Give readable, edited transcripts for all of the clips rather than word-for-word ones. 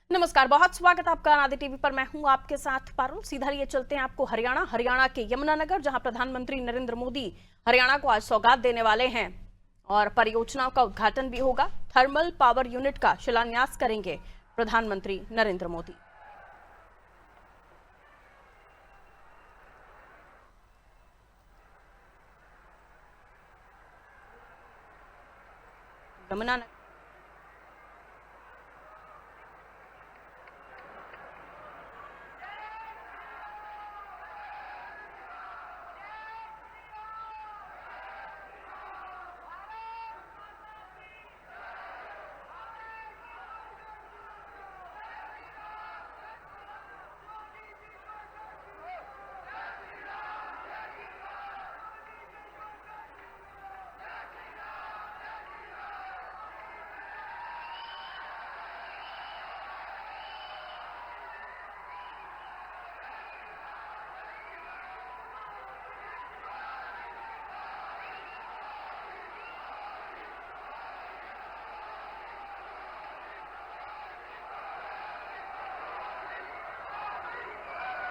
नमस्कार, बहुत स्वागत आपका आदि टीवी पर। मैं हूं आपके साथ पारुल। सीधा लिए चलते हैं आपको हरियाणा के यमुनानगर, जहां प्रधानमंत्री नरेंद्र मोदी हरियाणा को आज सौगात देने वाले हैं और परियोजनाओं का उद्घाटन भी होगा। थर्मल पावर यूनिट का शिलान्यास करेंगे प्रधानमंत्री नरेंद्र मोदी। यमुनानगर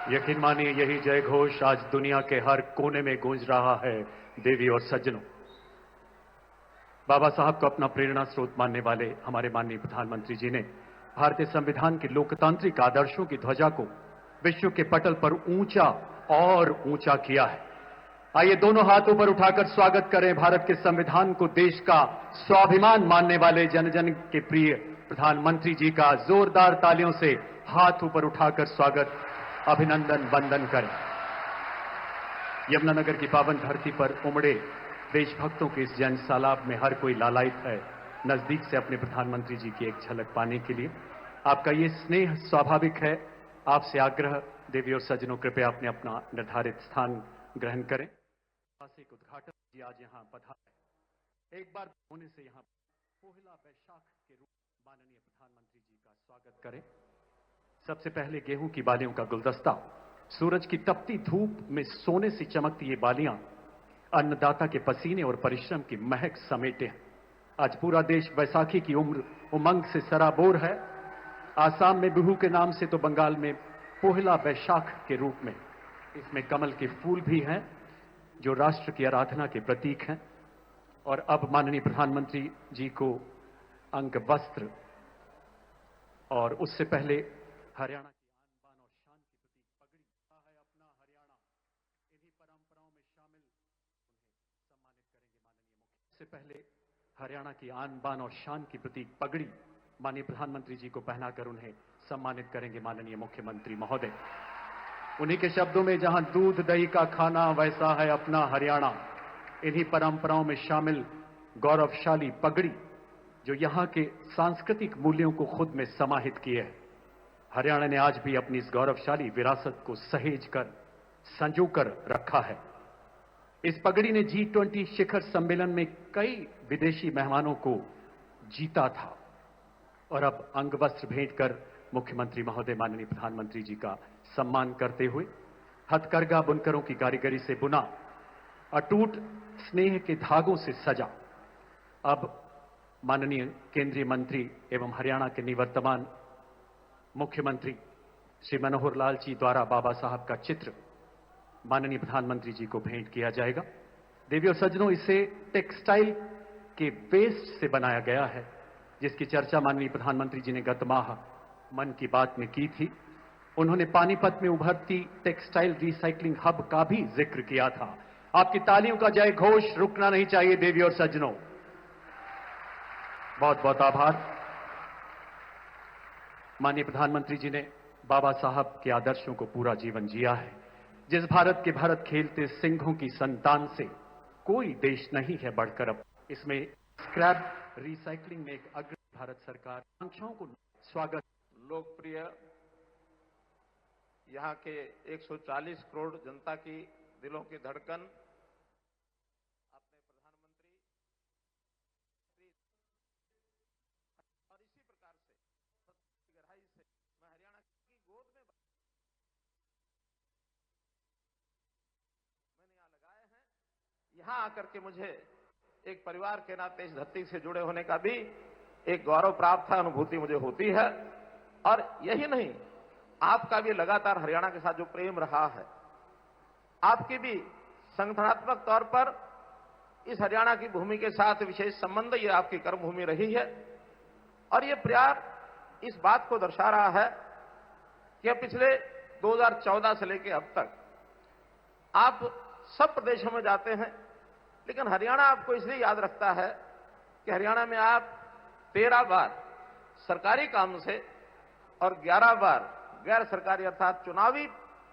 यकीन मानिए, यही जय घोष आज दुनिया के हर कोने में गूंज रहा है। देवी और सज्जनों, बाबा साहब को अपना प्रेरणा स्रोत मानने वाले हमारे माननीय प्रधानमंत्री जी ने भारतीय संविधान के लोकतांत्रिक आदर्शों की ध्वजा को विश्व के पटल पर ऊंचा और ऊंचा किया है। आइए दोनों हाथों पर उठाकर स्वागत करें भारत के संविधान को, देश का स्वाभिमान मानने वाले जन जन के प्रिय प्रधानमंत्री जी का। जोरदार तालियों से हाथ ऊपर उठाकर स्वागत, अभिनंदन, वंदन करें। यमुनानगर की पावन धरती पर उमड़े देशभक्तों के इस जन सैलाब में हर कोई लालायित है नजदीक से अपने प्रधानमंत्री जी की एक झलक पाने के लिए। आपका ये स्नेह स्वाभाविक है। आपसे आग्रह, देवी और सज्जनों, कृपया अपने अपना निर्धारित स्थान ग्रहण करें। ऐतिहासिक उद्घाटन जी आज यहां पधारे। एक बार होने से यहां पोहला बैशाख के रूप में माननीय प्रधानमंत्री जी का स्वागत करें। सबसे पहले गेहूं की बालियों का गुलदस्ता, सूरज की तपती धूप में सोने से चमकती ये बालियां अन्नदाता के पसीने और परिश्रम की महक समेटे हैं। आज पूरा देश बैसाखी की उमंग से सराबोर है। आसाम में बिहू के नाम से तो बंगाल में पोहला बैशाख के रूप में इसमें कमल के फूल भी हैं जो राष्ट्र की आराधना के प्रतीक हैं। और अब माननीय प्रधानमंत्री जी को अंग वस्त्र और उससे पहले हरियाणा की आन बान और शान की प्रतीक पगड़ी है अपना हरियाणा। इन्हीं परंपराओं में शामिल उन्हें सम्मानित करेंगे माननीय मुख्य। से पहले हरियाणा की आन बान और शान की प्रतीक पगड़ी माननीय प्रधानमंत्री जी को पहनाकर उन्हें सम्मानित करेंगे माननीय मुख्यमंत्री महोदय। उन्हीं के शब्दों में, जहां दूध दही का खाना वैसा है अपना हरियाणा। इन्हीं परंपराओं में शामिल गौरवशाली पगड़ी जो यहां के सांस्कृतिक मूल्यों को खुद में समाहित किए है। हरियाणा ने आज भी अपनी इस गौरवशाली विरासत को सहेज कर संजोकर रखा है। इस पगड़ी ने G20 शिखर सम्मेलन में कई विदेशी मेहमानों को जीता था और अब अंगवस्त्र भेंट कर मुख्यमंत्री महोदय माननीय प्रधानमंत्री जी का सम्मान करते हुए हथकरघा बुनकरों की कारीगरी से बुना, अटूट स्नेह के धागों से सजा, अब माननीय केंद्रीय मंत्री एवं हरियाणा के निवर्तमान मुख्यमंत्री श्री मनोहर लाल जी द्वारा बाबा साहब का चित्र माननीय प्रधानमंत्री जी को भेंट किया जाएगा। देवी और सज्जनों, इसे टेक्सटाइल के वेस्ट से बनाया गया है, जिसकी चर्चा माननीय प्रधानमंत्री जी ने गत माह मन की बात में की थी। उन्होंने पानीपत में उभरती टेक्सटाइल रिसाइकलिंग हब का भी जिक्र किया था। आपकी तालियों का जय घोष रुकना नहीं चाहिए देवी और सज्जनों। बहुत बहुत आभार। माननीय प्रधानमंत्री जी ने बाबा साहब के आदर्शों को पूरा जीवन जिया है। जिस भारत के भरत खेलते सिंहों की संतान से कोई देश नहीं है बढ़कर। अब इसमें स्क्रैप रिसाइकलिंग में एक अग्रणी भारत सरकार आकांक्षाओं को स्वागत। लोकप्रिय यहाँ के 140 करोड़ जनता की दिलों की धड़कन अपने प्रधानमंत्री और इसी प्रकार से गहराई से मैं हरियाणा की गोद में मैंने यहाँ लगाए हैं। यहाँ आकर के मुझे एक परिवार के नाते इस धरती से जुड़े होने का भी एक गौरव प्राप्त है, अनुभूति मुझे होती है। और यही नहीं, आपका भी लगातार हरियाणा के साथ जो प्रेम रहा है, आपकी भी संगठनात्मक तौर पर इस हरियाणा की भूमि के साथ विशेष संबंध, ये आपकी कर्मभूमि रही है। और ये प्यार इस बात को दर्शा रहा है कि पिछले 2014 से लेकर अब तक आप सब प्रदेशों में जाते हैं, लेकिन हरियाणा आपको इसलिए याद रखता है कि हरियाणा में आप 13 बार सरकारी काम से और 11 बार गैर सरकारी अर्थात चुनावी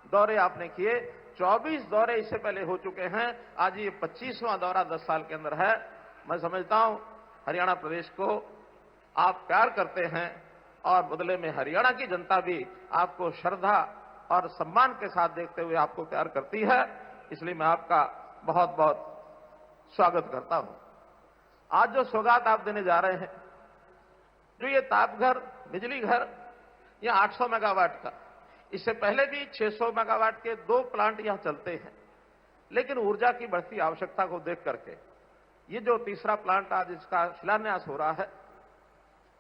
दौरे आपने किए। 24 दौरे इससे पहले हो चुके हैं, आज ये 25वां दौरा 10 साल के अंदर है। मैं समझता हूं हरियाणा प्रदेश को आप प्यार करते हैं और बदले में हरियाणा की जनता भी आपको श्रद्धा और सम्मान के साथ देखते हुए आपको प्यार करती है। इसलिए मैं आपका बहुत बहुत स्वागत करता हूं। आज जो सौगात आप देने जा रहे हैं, जो ये तापघर बिजली घर, यह 800 मेगावाट का, इससे पहले भी 600 मेगावाट के 2 प्लांट यहां चलते हैं। लेकिन ऊर्जा की बढ़ती आवश्यकता को देख करके ये जो तीसरा प्लांट आज इसका शिलान्यास हो रहा है,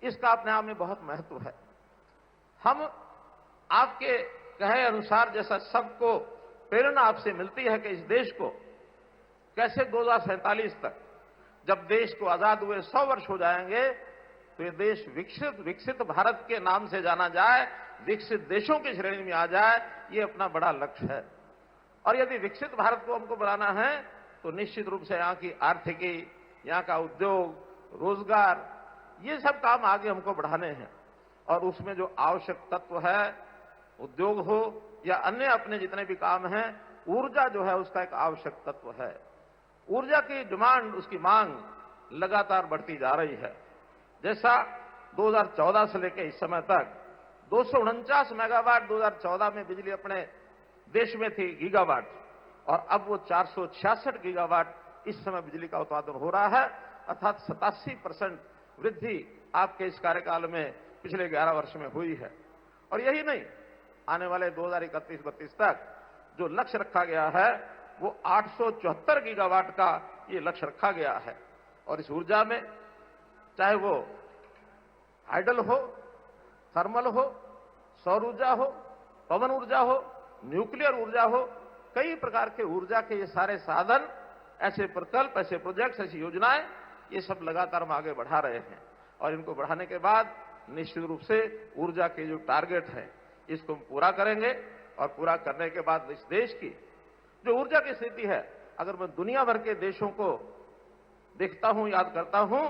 इसका अपने आप में बहुत महत्व है। हम आपके कहे अनुसार, जैसा सबको प्रेरणा आपसे मिलती है कि इस देश को कैसे 2047 तक, जब देश को आजाद हुए 100 वर्ष हो जाएंगे, तो ये देश विकसित भारत के नाम से जाना जाए, विकसित देशों की श्रेणी में आ जाए, ये अपना बड़ा लक्ष्य है। और यदि विकसित भारत को हमको बनाना है तो निश्चित रूप से यहाँ की आर्थिकी, यहाँ का उद्योग, रोजगार, ये सब काम आगे हमको बढ़ाने हैं। और उसमें जो आवश्यक तत्व है, उद्योग हो या अन्य अपने जितने भी काम हैं, ऊर्जा जो है उसका एक आवश्यक तत्व है। ऊर्जा की डिमांड, उसकी मांग लगातार बढ़ती जा रही है। जैसा 2014 से लेकर इस समय तक 249 मेगावाट 2014 में बिजली अपने देश में थी गीगावाट, और अब वो 466 गीगावाट इस समय बिजली का उत्पादन हो रहा है, अर्थात 87% वृद्धि आपके इस कार्यकाल में पिछले 11 वर्ष में हुई है। और यही नहीं, आने वाले 2031-32 तक जो लक्ष्य रखा गया है वो 874 गीगावाट का ये लक्ष्य रखा गया है। और इस ऊर्जा में चाहे वो हाइडल हो, थर्मल हो, सौर ऊर्जा हो, पवन ऊर्जा हो, न्यूक्लियर ऊर्जा हो, कई प्रकार के ऊर्जा के ये सारे साधन, ऐसे प्रकल्प, ऐसे प्रोजेक्ट्स, ऐसी योजनाएं, ये सब लगातार हम आगे बढ़ा रहे हैं। और इनको बढ़ाने के बाद निश्चित रूप से ऊर्जा के जो टारगेट है इसको हम पूरा करेंगे। और पूरा करने के बाद इस देश की जो ऊर्जा की स्थिति है, अगर मैं दुनिया भर के देशों को देखता हूं, याद करता हूं,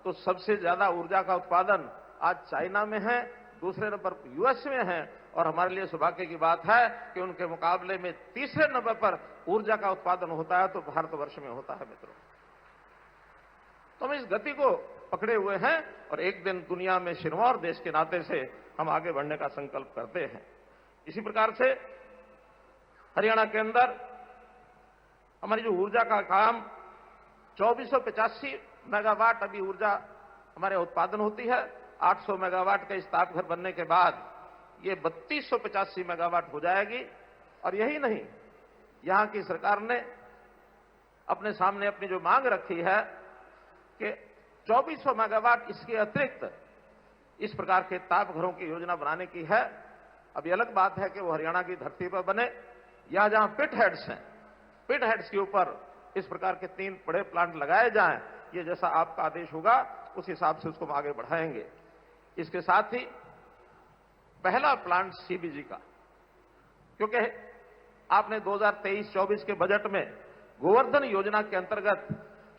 तो सबसे ज्यादा ऊर्जा का उत्पादन आज चाइना में है, दूसरे नंबर पर यूएस में है, और हमारे लिए सौभाग्य की बात है कि उनके मुकाबले में तीसरे नंबर पर ऊर्जा का उत्पादन होता है तो भारतवर्ष में होता है। मित्रों, तो हम इस गति को पकड़े हुए हैं और एक दिन दुनिया में सिरमौर देश के नाते से हम आगे बढ़ने का संकल्प करते हैं। इसी प्रकार से हरियाणा के अंदर हमारी जो ऊर्जा का काम 2485 मेगावाट अभी ऊर्जा हमारे उत्पादन होती है। 800 मेगावाट का इस तापघर बनने के बाद ये 3285 मेगावाट हो जाएगी। और यही नहीं, यहां की सरकार ने अपने सामने अपनी जो मांग रखी है कि 2400 मेगावाट इसके अतिरिक्त इस प्रकार के तापघरों की योजना बनाने की है। अभी अलग बात है कि वो हरियाणा की धरती पर बने या जहां पिट हेड्स हैं, पिट हेड्स के ऊपर इस प्रकार के 3 बड़े प्लांट लगाए जाएं। ये जैसा आपका आदेश होगा उस हिसाब से उसको हम आगे बढ़ाएंगे। इसके साथ ही पहला प्लांट सीबीजी का, क्योंकि आपने 2023-24 के बजट में गोवर्धन योजना के अंतर्गत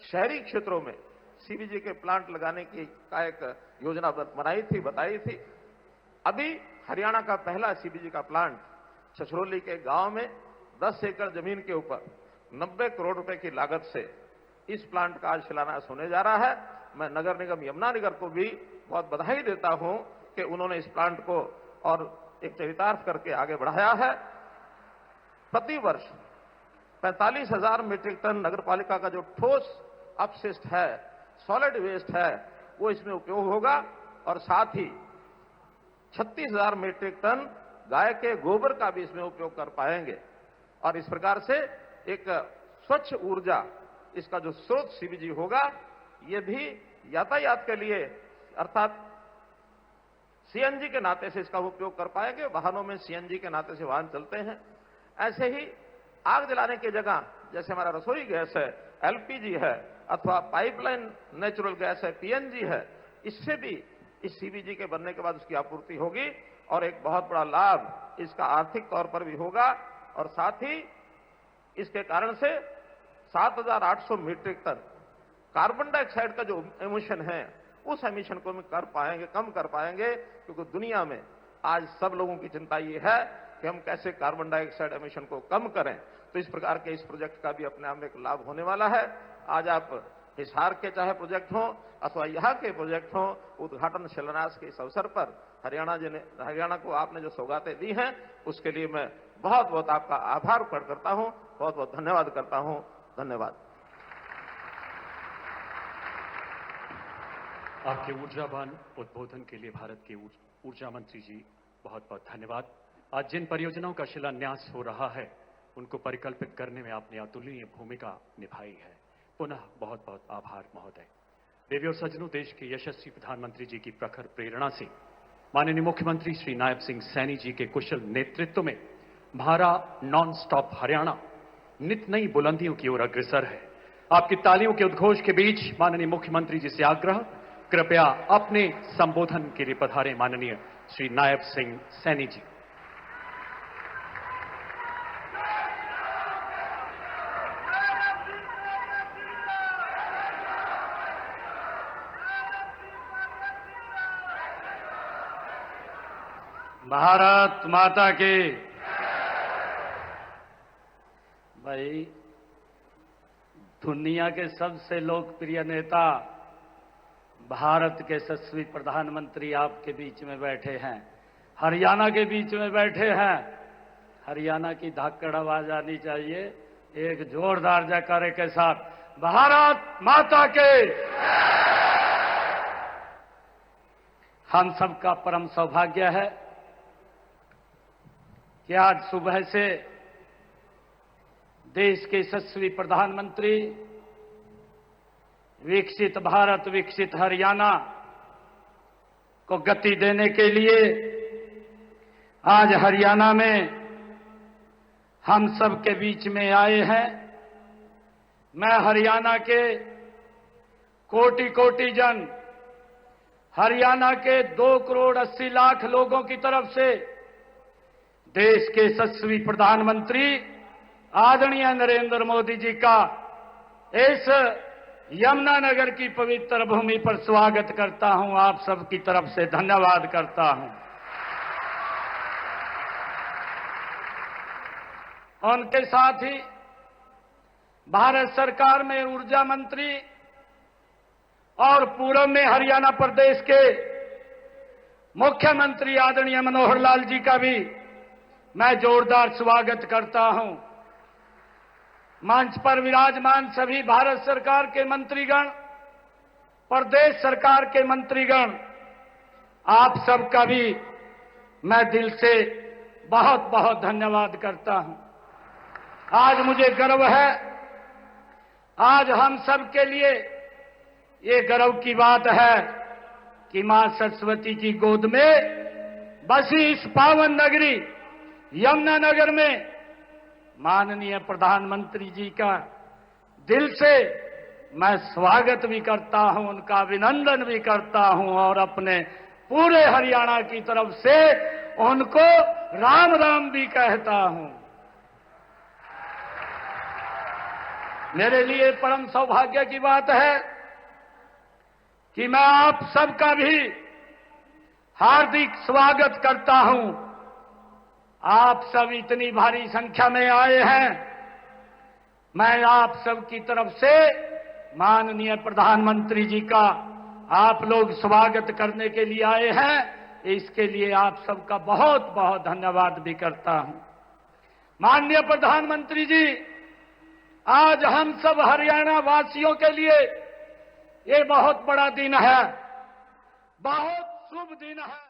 शहरी क्षेत्रों में सीबीजी के प्लांट लगाने की का एक योजना बताई थी। अभी हरियाणा का पहला सीबीजी का प्लांट छछरौली के गांव में 10 एकड़ जमीन के ऊपर 90 करोड़ रुपए की लागत से इस प्लांट का आज शिलान्यास होने जा रहा है। मैं नगर निगम यमुनानगर को भी बहुत बधाई देता हूं कि उन्होंने इस प्लांट को और एक चरितार्थ करके आगे बढ़ाया है। प्रति वर्ष 45,000 मीट्रिक टन नगरपालिका का जो ठोस अपशिष्ट है, सॉलिड वेस्ट है, वो इसमें उपयोग होगा। और साथ ही 36,000 मीट्रिक टन गाय के गोबर का भी इसमें उपयोग कर पाएंगे। और इस प्रकार से एक स्वच्छ ऊर्जा इसका जो स्रोत सीबीजी होगा, ये भी यातायात के लिए, अर्थात सीएनजी के नाते से इसका उपयोग कर पाएंगे। वाहनों में सीएनजी के नाते से वाहन चलते हैं। ऐसे ही आग जलाने की जगह जैसे हमारा रसोई गैस है, एलपीजी है, अथवा पाइपलाइन नेचुरल गैस है, पीएनजी है, इससे भी इस सीबीजी के बनने के बाद उसकी आपूर्ति होगी और एक बहुत बड़ा लाभ इसका आर्थिक तौर पर भी होगा। और साथ ही इसके कारण से 7,800 मीट्रिक टन कार्बन डाइऑक्साइड का जो एमिशन है उस एमिशन को हम कम कर पाएंगे, क्योंकि दुनिया में आज सब लोगों की चिंता ये है कि हम कैसे कार्बन डाइऑक्साइड एमिशन को कम करें। तो इस प्रकार के इस प्रोजेक्ट का भी अपने आप में एक लाभ होने वाला है। आज आप हिसार के चाहे प्रोजेक्ट हो अथवा यहाँ के प्रोजेक्ट हो, उद्घाटन शिलान्यास के इस अवसर पर हरियाणा को आपने जो सौगातें दी हैं उसके लिए मैं बहुत बहुत आपका आभार प्रकट करता हूं, बहुत बहुत धन्यवाद करता हूं। धन्यवाद। आपके ऊर्जावान उद्बोधन के लिए भारत के ऊर्जा मंत्री जी बहुत बहुत धन्यवाद। आज जिन परियोजनाओं का शिलान्यास हो रहा है उनको परिकल्पित करने में आपने अतुलनीय भूमिका निभाई है। पुनः बहुत बहुत आभार महोदय। देवी और सज्जनों, देश के यशस्वी प्रधानमंत्री जी की प्रखर प्रेरणा से माननीय मुख्यमंत्री श्री नायब सिंह सैनी जी के कुशल नेतृत्व में हमारा नॉन स्टॉप हरियाणा नित नई बुलंदियों की ओर अग्रसर है। आपकी तालियों के उद्घोष के बीच माननीय मुख्यमंत्री जी से आग्रह, कृपया अपने संबोधन के लिए पधारें माननीय श्री नायब सिंह सैनी जी। भारत माता की। भाई, दुनिया के सबसे लोकप्रिय नेता भारत के यशस्वी प्रधानमंत्री आपके बीच में बैठे हैं, हरियाणा के बीच में बैठे हैं। हरियाणा की धाकड़ आवाज आनी चाहिए एक जोरदार जयकारे के साथ, भारत माता के। हम सबका परम सौभाग्य है कि आज सुबह से देश के यशस्वी प्रधानमंत्री विकसित भारत विकसित हरियाणा को गति देने के लिए आज हरियाणा में हम सब के बीच में आए हैं। मैं हरियाणा के कोटि कोटि जन, हरियाणा के 2 करोड़ 80 लाख लोगों की तरफ से देश के यशस्वी प्रधानमंत्री आदरणीय नरेंद्र मोदी जी का इस यमुनानगर की पवित्र भूमि पर स्वागत करता हूं। आप सबकी तरफ से धन्यवाद करता हूं। उनके साथ ही भारत सरकार में ऊर्जा मंत्री और पूर्व में हरियाणा प्रदेश के मुख्यमंत्री आदरणीय मनोहर लाल जी का भी मैं जोरदार स्वागत करता हूं। मंच पर विराजमान सभी भारत सरकार के मंत्रीगण, प्रदेश सरकार के मंत्रीगण, आप सबका भी मैं दिल से बहुत बहुत धन्यवाद करता हूं। आज मुझे गर्व है, आज हम सब के लिए ये गर्व की बात है कि मां सरस्वती की गोद में बसी इस पावन नगरी यमुनानगर में माननीय प्रधानमंत्री जी का दिल से मैं स्वागत भी करता हूं, उनका अभिनंदन भी करता हूं और अपने पूरे हरियाणा की तरफ से उनको राम राम भी कहता हूं। मेरे लिए परम सौभाग्य की बात है कि मैं आप सबका भी हार्दिक स्वागत करता हूं। आप सब इतनी भारी संख्या में आए हैं। मैं आप सब की तरफ से माननीय प्रधानमंत्री जी का आप लोग स्वागत करने के लिए आए हैं, इसके लिए आप सबका बहुत बहुत धन्यवाद भी करता हूं। माननीय प्रधानमंत्री जी, आज हम सब हरियाणा वासियों के लिए ये बहुत बड़ा दिन है, बहुत शुभ दिन है।